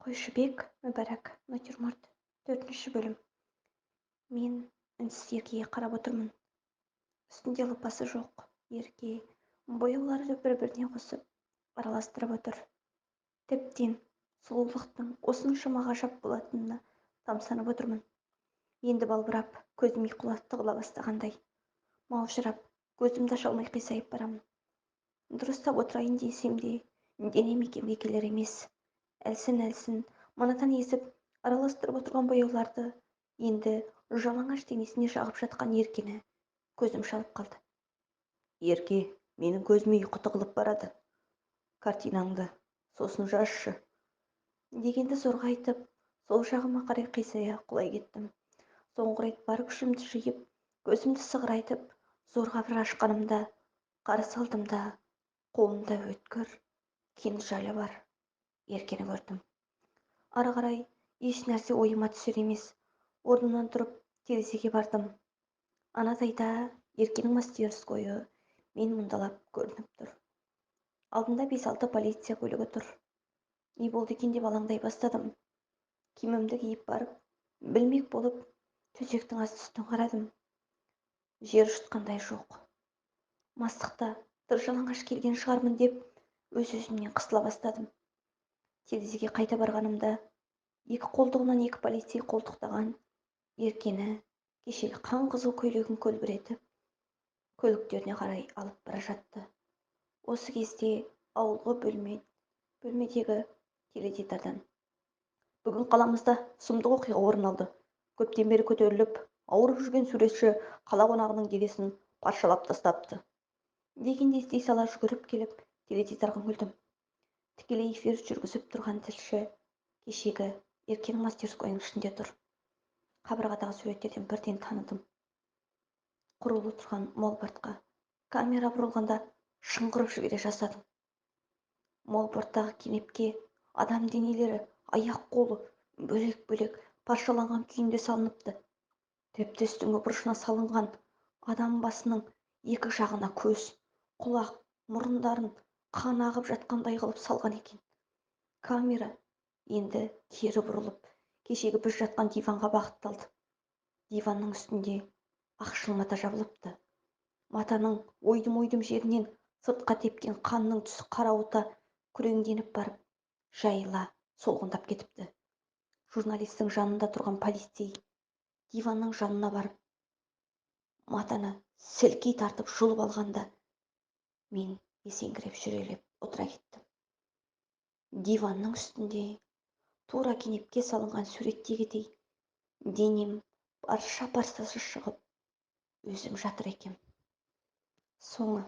Қойшыбек мүбәрак натюрморт 4 бөлім. Мен үнсіз Еркеге қарап отырмын. Үстінде лыпасы жоқ. Ерке бояуларды бір-біріне қосып араластырып отыр. Тіптен сұлулықтың осыншама ғажап болатынына тамсанып отырмын. Енді балбырап, көзім ұйқылап тығыла бастағандай. Маужырап, көзімді аша алмай қисайып барамын. Дұрыстап отырайын десем де, денем икемге келер емес. Әлсін-әлсін манатан езіп араластырып отырған бояуларды енді жалаңаш денесіне жағып жатқан Еркені көзім шалып қалды. Ерке, менің көзіме ұйқы тығылып барады. Картинаңды сосын жазшы. Дегенді зорға айтып, сол жағыма қарай қисая құлай кеттім. Соңғы рет бар күшімді жиып, көзімді сығырайтып, зорға бір ашқанымда, қарсы алдымда, қолымда өткір кинжалы бар Еркені көрдім. Ары қарай еш нәрсе ойыма түсер емес. Орнымнан тұрып терезеге бардым. Анадайда Еркенің мастерскойы мен мұндалап көрініп тұр. Алдында 5-6 полиция көлігі тұр. Не болды екен деп алаңдай бастадым. Киімімді киіп барып, білмек болып төсектің асты-үстін қарадым. Жер жұтқандай жоқ. Мастықта тыржалаңаш келген шығармын деп өз-өзімнен қысыла бастадым. Терезеге қайта барғанымда, екі қолтығынан 2 полицей қолтықтаған Еркені кешегі қан қызыл көйлегін көлбіретіп, көліктеріне қарай алып бара жатты. Осы кезде ауылғы бөлмедегі теледидардан: Бүгін қаламызда сұмдық оқиға орын алды. Көптен бері көтеріліп, ауырып жүрген суретші қала қонағының денесін паршалап тастапты дегенде ести сала жүгіріп келіп теледидарға үңілдім. Тікелей эфир жүргізіп тұрған тілші кешегі Еркенің мастерскойының ішінде тұр. Қабырғадағы суреттерден бірден таныдым. Құрулы тұрған молбортқа камера бұрылғанда шыңғырып жібере жаздадым. Молборттағы кенепке адам денелері, аяқ-қолы бөлек-бөлек паршаланған күйінде салыныпты. Тіпті үстіңгі бұрышына салынған адам басының екі жағына көз, құлақ, мұрындарын қан ағып жатқандай қылып салған екен. Камера енді кері бұрылып, кешегі біз жатқан диванға бағытталды. Диванның үстінде ақшыл мата жабылыпты. Матаның ойдым-ойдым жерінен сыртқа тепкен қанның түсі қарауыта күреңденіп барып, жайыла солғындап кетіпті. Журналистің жанында тұрған полицей диванның жанына барып, матаны сілкей тартып жұлып алғанда, мен есеңгіреп жүрелеп отыра кеттім. Диванның үстінде тура кенепке салынған суреттегідей денем парша-паршасы шығып, өзім жатыр екем. Соңы